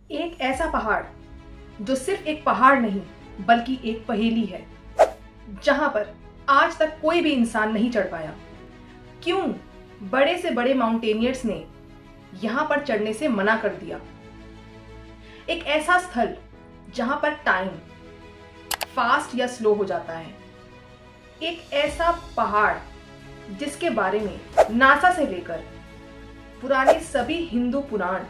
एक ऐसा पहाड़ जो सिर्फ एक पहाड़ नहीं बल्कि एक पहेली है, जहां पर आज तक कोई भी इंसान नहीं चढ़ पाया। क्यों बड़े से बड़े माउंटेनियर्स ने यहां पर चढ़ने से मना कर दिया। एक ऐसा स्थल जहां पर टाइम फास्ट या स्लो हो जाता है। एक ऐसा पहाड़ जिसके बारे में नासा से लेकर पुराने सभी हिंदू पुराण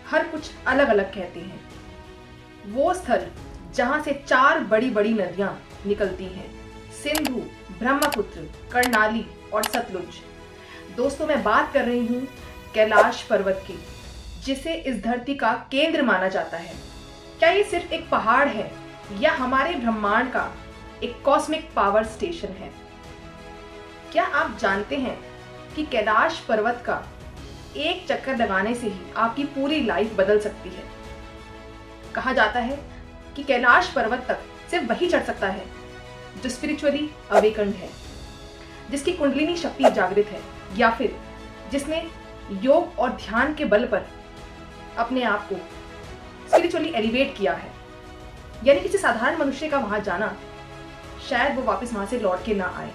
हर कुछ अलग अलग कहते हैं। वो स्थल जहां से 4 बड़ी बड़ी नदियां निकलती हैं, सिंधु, ब्रह्मपुत्र, कर्णाली और सतलुज। दोस्तों, मैं बात कर रही हूं कैलाश पर्वत की, जिसे इस धरती का केंद्र माना जाता है। क्या ये सिर्फ एक पहाड़ है या हमारे ब्रह्मांड का एक कॉस्मिक पावर स्टेशन है? क्या आप जानते हैं कि कैलाश पर्वत का एक चक्कर लगाने से ही आपकी पूरी लाइफ बदल सकती है। कहा जाता है कि कैलाश पर्वत तक सिर्फ वही चढ़ सकता है जो स्पिरिचुअली अवेकन्ड है, जिसकी कुंडलिनी शक्ति जागृत है, या फिर जिसने योग और ध्यान के बल पर अपने आप को स्पिरिचुअली एलिवेट किया है। यानी किसी साधारण मनुष्य का वहां जाना, शायद वो वापस वहां से लौट के ना आए।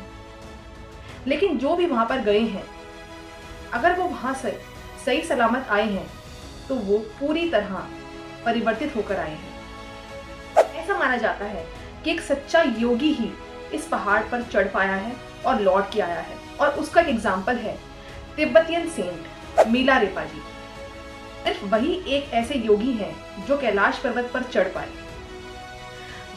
लेकिन जो भी वहां पर गए हैं, अगर वो वहां से सही सलामत आए हैं तो वो पूरी तरह परिवर्तित होकर आए हैं। ऐसा माना जाता है कि एक सच्चा योगी ही इस पहाड़ पर चढ़ पाया है और लौट के आया है, और उसका एक एग्जाम्पल है तिब्बतियन सेंट मिलारेपा जी। सिर्फ वही एक ऐसे योगी हैं जो कैलाश पर्वत पर चढ़ पाए।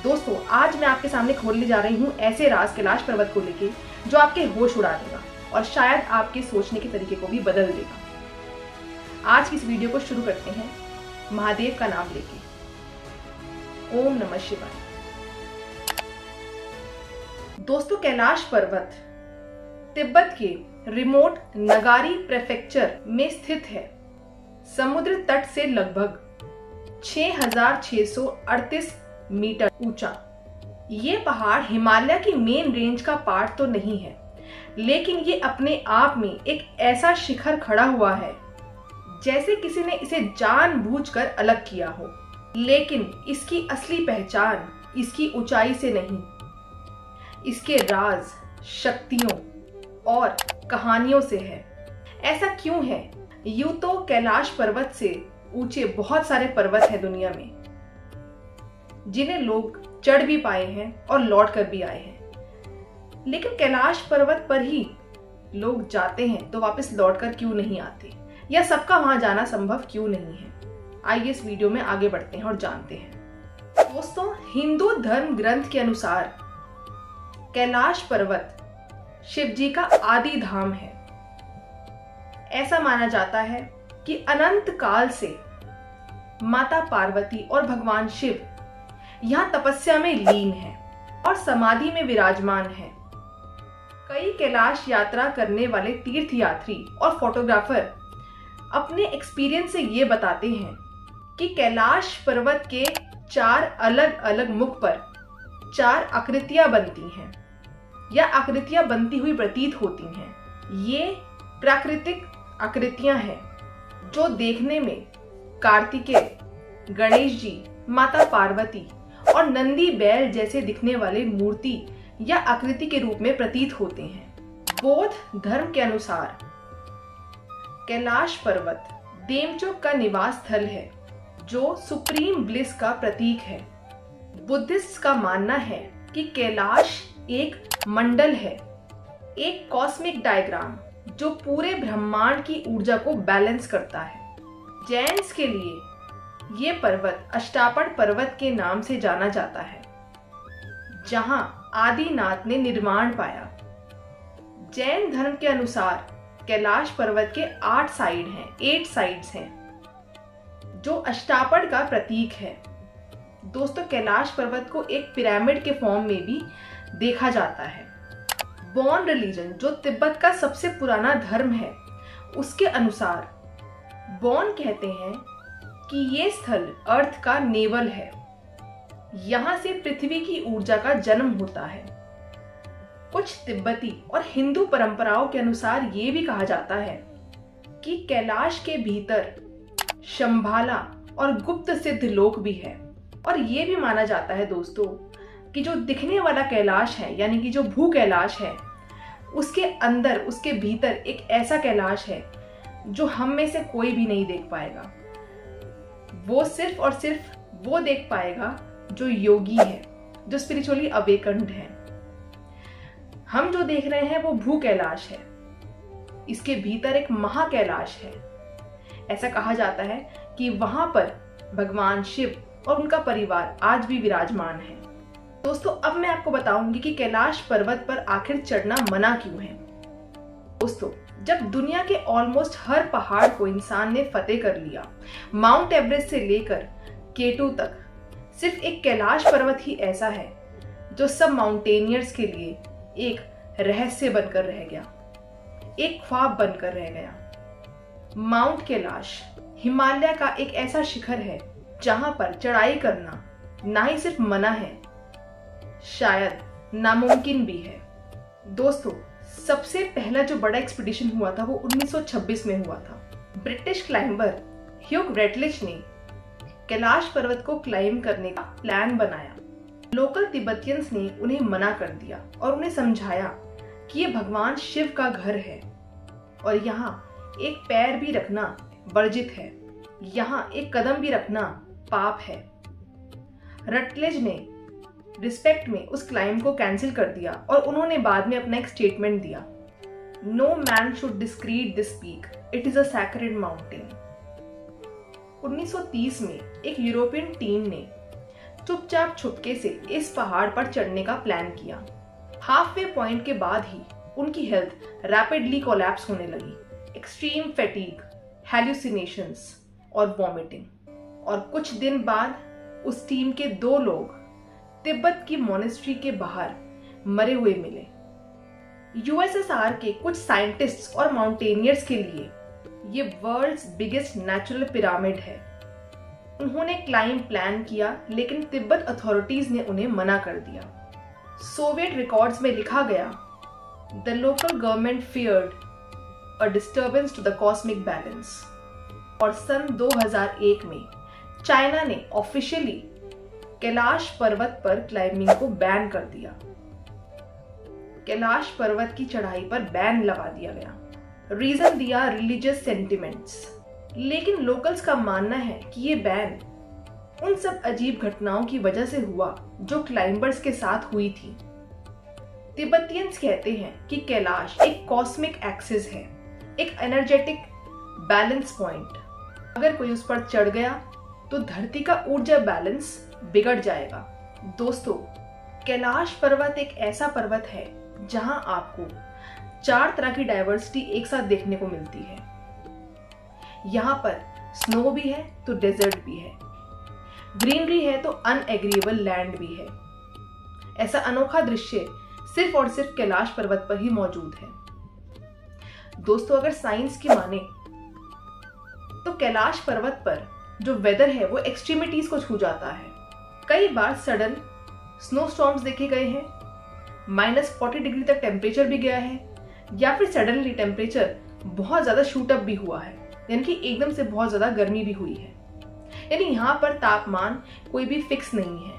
दोस्तों, आज मैं आपके सामने खोलने जा रही हूँ ऐसे राज कैलाश पर्वत को लेके जो आपके होश उड़ा देगा और शायद आपके सोचने के तरीके को भी बदल देगा। आज की इस वीडियो को शुरू करते हैं महादेव का नाम लेके। ओम नमः शिवाय। दोस्तों, कैलाश पर्वत तिब्बत के रिमोट नगारी प्रेफेक्चर में स्थित है। समुद्र तट से लगभग 6638 मीटर ऊंचा। ये पहाड़ हिमालय की मेन रेंज का पार्ट तो नहीं है, लेकिन ये अपने आप में एक ऐसा शिखर खड़ा हुआ है जैसे किसी ने इसे जानबूझकर अलग किया हो। लेकिन इसकी असली पहचान इसकी ऊंचाई से नहीं, इसके राज, शक्तियों और कहानियों से है। ऐसा क्यों है? यूं तो कैलाश पर्वत से ऊंचे बहुत सारे पर्वत हैं दुनिया में, जिन्हें लोग चढ़ भी पाए हैं और लौट कर भी आए हैं। लेकिन कैलाश पर्वत पर ही लोग जाते हैं तो वापस लौटकर क्यों नहीं आते, या सबका वहां जाना संभव क्यों नहीं है? आइए इस वीडियो में आगे बढ़ते हैं और जानते हैं। दोस्तों, हिंदू धर्म ग्रंथ के अनुसार कैलाश पर्वत शिव जी का आदि धाम है। ऐसा माना जाता है कि अनंत काल से माता पार्वती और भगवान शिव यहाँ तपस्या में लीन है और समाधि में विराजमान है। कई कैलाश यात्रा करने वाले तीर्थयात्री और फोटोग्राफर अपने एक्सपीरियंस से ये बताते हैं कि कैलाश पर्वत के 4 अलग अलग मुख पर 4 आकृतियां बनती हैं या आकृतियां बनती हुई प्रतीत होती हैं। ये प्राकृतिक आकृतियां हैं जो देखने में कार्तिकेय, गणेश जी, माता पार्वती और नंदी बैल जैसे दिखने वाले मूर्ति या आकृति के रूप में प्रतीत होते हैं। बौद्ध धर्म के अनुसार कैलाश पर्वत देवचोक का निवास स्थल है, जो सुप्रीम ब्लिस का प्रतीक है। बुद्धिस्ट का मानना है कि कैलाश एक मंडल है, एक कॉस्मिक डायग्राम जो पूरे ब्रह्मांड की ऊर्जा को बैलेंस करता है। जैन्स के लिए ये पर्वत अष्टापद पर्वत के नाम से जाना जाता है, जहां आदिनाथ ने निर्माण पाया। जैन धर्म के अनुसार कैलाश पर्वत के 8 साइड्स हैं, जो अष्टापद का प्रतीक है। दोस्तों, कैलाश पर्वत को एक पिरामिड के फॉर्म में भी देखा जाता है। बॉन रिलीजन, जो तिब्बत का सबसे पुराना धर्म है, उसके अनुसार बॉन कहते हैं कि ये स्थल अर्थ का नेवल है। यहां से पृथ्वी की ऊर्जा का जन्म होता है। कुछ तिब्बती और हिंदू परंपराओं के अनुसार ये भी कहा जाता है कि कैलाश के भीतर शंभाला और गुप्त सिद्ध लोक भी है। और ये भी माना जाता है दोस्तों कि जो दिखने वाला कैलाश है, यानी कि जो भू कैलाश है, उसके अंदर, उसके भीतर एक ऐसा कैलाश है जो हम में से कोई भी नहीं देख पाएगा। वो सिर्फ और सिर्फ वो देख पाएगा जो योगी है, जो स्पिरिचुअली अवेकन्ड है। हम जो देख रहे हैं वो भू कैलाश है, इसके भीतर एक महा कैलाश है। ऐसा कहा जाता है कि वहां पर भगवान शिव और उनका परिवार आज भी विराजमान है। दोस्तों, अब मैं आपको बताऊंगी कि कैलाश पर्वत पर आखिर चढ़ना मना क्यों है। दोस्तों, जब दुनिया के ऑलमोस्ट हर पहाड़ को इंसान ने फतेह कर लिया, माउंट एवरेस्ट से लेकर K2 तक, सिर्फ एक कैलाश पर्वत ही ऐसा है जो सब माउंटेनियर्स के लिए एक रहस्य बनकर रह गया, एक ख्वाब बनकर रह गया। माउंट कैलाश हिमालय का एक ऐसा शिखर है जहां पर चढ़ाई करना ना ही सिर्फ मना है, शायद नामुमकिन भी है। दोस्तों, सबसे पहला जो बड़ा एक्सपीडिशन हुआ था वो 1926 में हुआ था। ब्रिटिश क्लाइंबर ह्यूग रेटलिच ने कैलाश पर्वत को क्लाइंब करने का प्लान बनाया। लोकल तिब्बतियंस ने उन्हें मना कर दिया और उन्हें समझाया कि ये भगवान शिव का घर है और यहाँ एक पैर भी रखना वर्जित है, यहाँ एक कदम भी रखना पाप है। रटलेज ने रिस्पेक्ट में उस क्लाइंब को कैंसिल कर दिया और उन्होंने बाद में अपना एक स्टेटमेंट दिया, no man should discreet this peak, it is a sacred mountain. 1930 में एक यूरोपियन टीम ने चुपचाप छुपके से इस पहाड़ पर चढ़ने का प्लान किया। हाफ वे पॉइंट के बाद ही उनकी हेल्थ रैपिडली कोलैप्स होने लगी। एक्सट्रीम फैटीग, हैल्यूसिनेशंस और वॉमिटिंग। और कुछ दिन बाद उस टीम के 2 लोग तिब्बत की मोनेस्ट्री के बाहर मरे हुए मिले। यूएसएसआर के कुछ साइंटिस्ट्स और माउंटेनियर्स के लिए ये वर्ल्ड्स बिगेस्ट नेचुरल पिरामिड है। उन्होंने क्लाइंब प्लान किया, लेकिन तिब्बत अथॉरिटीज ने उन्हें मना कर दिया। सोवियत रिकॉर्ड्स में लिखा गया, the local government feared a disturbance to the cosmic balance. और सन 2001 में चाइना ने ऑफिशियली कैलाश पर्वत पर क्लाइंबिंग को बैन कर दिया। कैलाश पर्वत की चढ़ाई पर बैन लगा दिया गया। रीजन दिया रिलीजियस सेंटिमेंट्स। लेकिन लोकल्स का मानना है कि ये बैन उन सब अजीब घटनाओं की वजह से हुआ जो क्लाइंबर्स के साथ हुई थी। तिब्बतियंस कहते हैं कि कैलाश एक कॉस्मिक एक्सिस है, एक एनर्जेटिक बैलेंस पॉइंट। अगर कोई उस पर चढ़ गया तो धरती का ऊर्जा बैलेंस बिगड़ जाएगा। दोस्तों, कैलाश पर्वत एक ऐसा पर्वत है जहां आपको 4 तरह की डाइवर्सिटी एक साथ देखने को मिलती है। यहाँ पर स्नो भी है तो डेजर्ट भी है, ग्रीनरी है तो अनएग्रीएबल लैंड भी है। ऐसा अनोखा दृश्य सिर्फ और सिर्फ कैलाश पर्वत पर ही मौजूद है। दोस्तों, अगर साइंस की माने तो कैलाश पर्वत पर जो वेदर है वो एक्सट्रीमिटीज को छू जाता है। कई बार सडन स्नो स्टॉर्म्स देखे गए हैं, -40 डिग्री तक टेम्परेचर भी गया है, या फिर सडनली टेम्परेचर बहुत ज्यादा शूट अप भी हुआ है, यानी कि एकदम से बहुत ज्यादा गर्मी भी हुई है। यानी यहाँ पर तापमान कोई भी फिक्स नहीं है,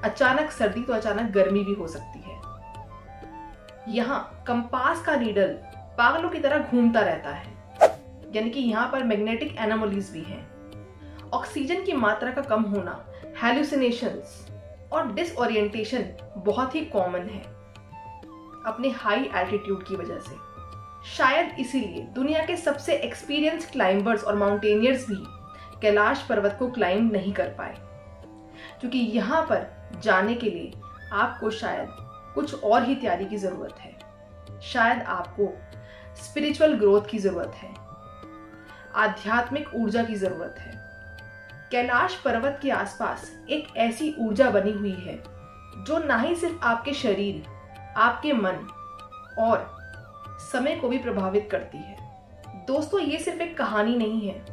अचानक सर्दी तो अचानक गर्मी भी हो सकती है। यहाँ कंपास का नीडल पागलों की तरह घूमता रहता है, यानी कि यहाँ पर मैग्नेटिक एनोमलीज भी हैं। ऑक्सीजन की मात्रा का कम होना, हैल्यूसिनेशंस और डिसओरिएंटेशन बहुत ही कॉमन है अपने हाई एल्टीट्यूड की वजह से। शायद इसीलिए दुनिया के सबसे एक्सपीरियंस्ड क्लाइंबर्स और माउंटेनियर्स भी कैलाश पर्वत को क्लाइंब नहीं कर पाए, क्योंकि यहाँ पर जाने के लिए आपको शायद कुछ और ही तैयारी की जरूरत है। शायद आपको स्पिरिचुअल ग्रोथ की जरूरत है, आध्यात्मिक ऊर्जा की जरूरत है। कैलाश पर्वत के आसपास एक ऐसी ऊर्जा बनी हुई है जो ना ही सिर्फ आपके शरीर, आपके मन और समय को भी प्रभावित करती है। दोस्तों, ये सिर्फ एक कहानी नहीं है,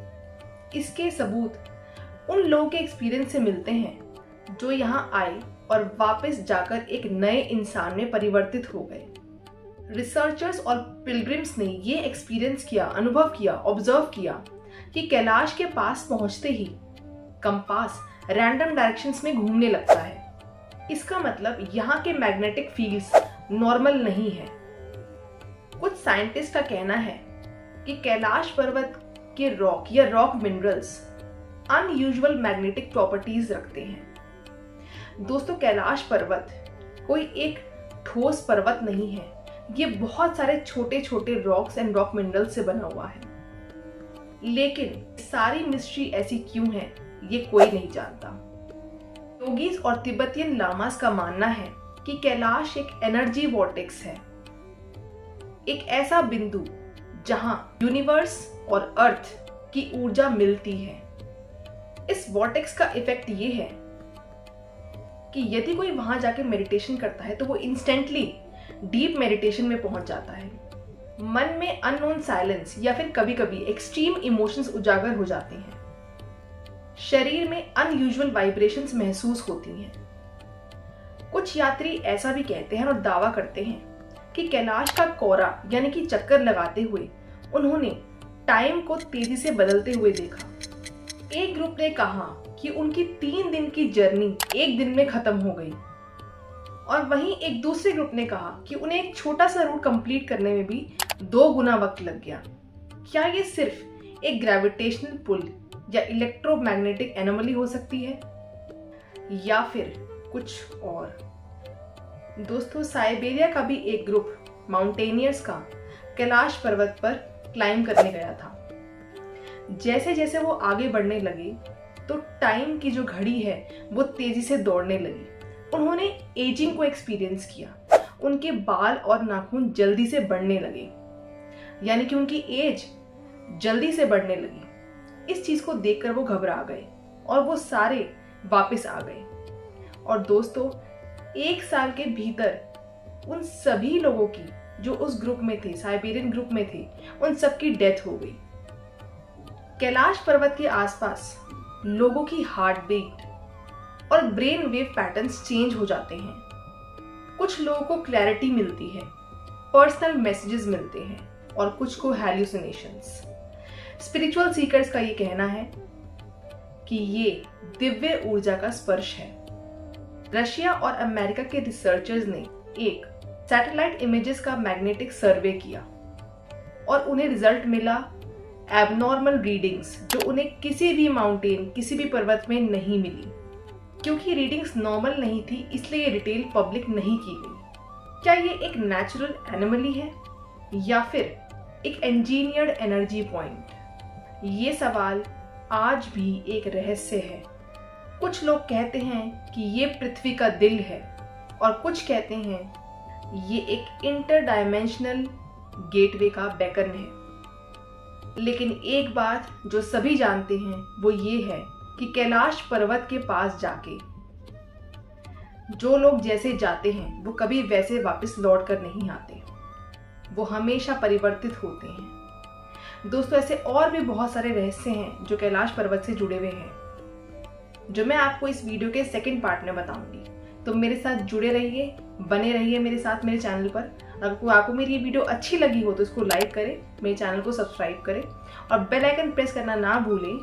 इसके सबूत उन लोगों के एक्सपीरियंस से मिलते हैं जो यहाँ आए और वापस जाकर एक नए इंसान में परिवर्तित हो गए। रिसर्चर्स और पिलग्रिम्स ने ये एक्सपीरियंस किया, अनुभव किया, ऑब्जर्व किया कि कैलाश के पास पहुंचते ही कंपास रैंडम डायरेक्शंस में घूमने लगता है। इसका मतलब यहाँ के मैग्नेटिक फील्ड्स नॉर्मल नहीं है। कुछ साइंटिस्ट का कहना है कि कैलाश पर्वत के रॉक या rock minerals unusual magnetic properties रखते हैं। दोस्तों, कैलाश पर्वत कोई एक ठोस पर्वत नहीं है, ये बहुत सारे छोटे छोटे रॉक्स एंड रॉक मिनरल्स से बना हुआ है। लेकिन सारी मिस्ट्री ऐसी क्यों है, ये कोई नहीं जानता। योगीज और तिब्बतियन लामास का मानना है कि कैलाश एक एनर्जी वॉर्टेक्स है, एक ऐसा बिंदु जहां यूनिवर्स और अर्थ की ऊर्जा मिलती है। इस वॉर्टेक्स का इफेक्ट ये है कि यदि कोई वहां जाके मेडिटेशन करता है तो वो इंस्टेंटली डीप मेडिटेशन में पहुंच जाता है। मन में अननोन साइलेंस या फिर कभी कभी एक्सट्रीम इमोशंस उजागर हो जाते हैं। शरीर में अनयूजुअल वाइब्रेशंस महसूस होती हैं। कुछ यात्री ऐसा भी कहते हैं और दावा करते हैं कि कैलाश का कोरा यानी कि चक्कर लगाते हुए उन्होंने टाइम को तेजी से बदलते हुए देखा। एक ग्रुप ने कहा कि उनकी 3 दिन की जर्नी 1 दिन में खत्म हो गई, और वहीं एक दूसरे ग्रुप ने कहा कि उन्हें एक छोटा सा रूट कंप्लीट करने में भी 2 गुना वक्त लग गया। क्या ये सिर्फ एक ग्रेविटेशनल पुल या इलेक्ट्रोमैग्नेटिक एनोमली हो सकती है, या फिर कुछ और? दोस्तों, साइबेरिया का भी एक ग्रुप माउंटेनियर्स का कैलाश पर्वत पर क्लाइंब करने गया था। जैसे जैसे वो आगे बढ़ने लगे तो टाइम की जो घड़ी है वो तेजी से दौड़ने लगी। उन्होंने एजिंग को एक्सपीरियंस किया। उनके बाल और नाखून जल्दी से बढ़ने लगे, यानी कि उनकी एज जल्दी से बढ़ने लगी। इस चीज को देखकर वो घबरा गए और वो सारे वापस आ गए। और दोस्तों, 1 साल के भीतर उन सभी लोगों की जो उस ग्रुप में थे, साइबेरियन ग्रुप में थे, उन सबकी डेथ हो गई। कैलाश पर्वत के आसपास लोगों की हार्ट बीट और ब्रेन वेव पैटर्न्स चेंज हो जाते हैं। कुछ लोगों को क्लैरिटी मिलती है, पर्सनल मैसेजेस मिलते हैं, और कुछ को हैल्यूसिनेशंस। स्पिरिचुअल सीकर्स का ये कहना है कि ये दिव्य ऊर्जा का स्पर्श है। रशिया और अमेरिका के रिसर्चर्स ने एक सैटेलाइट इमेजेस का मैग्नेटिक सर्वे किया और उन्हें रिजल्ट मिला एबनॉर्मल रीडिंग्स, जो उन्हें किसी भी माउंटेन, किसी भी पर्वत में नहीं मिली। क्योंकि रीडिंग्स नॉर्मल नहीं थी, इसलिए ये डिटेल पब्लिक नहीं की गई। क्या ये एक नेचुरल एनोमली है या फिर एक इंजीनियर्ड एनर्जी पॉइंट? ये सवाल आज भी एक रहस्य है। कुछ लोग कहते हैं कि ये पृथ्वी का दिल है, और कुछ कहते हैं ये एक इंटरडायमेंशनल गेटवे का बेकन है। लेकिन एक बात जो सभी जानते हैं वो ये है कि कैलाश पर्वत के पास जाके जो लोग जैसे जाते हैं वो कभी वैसे वापस लौट कर नहीं आते, वो हमेशा परिवर्तित होते हैं। दोस्तों, ऐसे और भी बहुत सारे रहस्य हैं जो कैलाश पर्वत से जुड़े हुए हैं, जो मैं आपको इस वीडियो के सेकंड पार्ट में बताऊंगी। तो मेरे साथ जुड़े रहिए, बने रहिए मेरे साथ मेरे चैनल पर। अगर आपको मेरी ये वीडियो अच्छी लगी हो तो इसको लाइक करें, मेरे चैनल को सब्सक्राइब करें और बेल आइकन प्रेस करना ना भूलें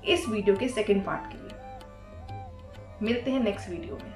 इस वीडियो के सेकंड पार्ट के लिए। मिलते हैं नेक्स्ट वीडियो में।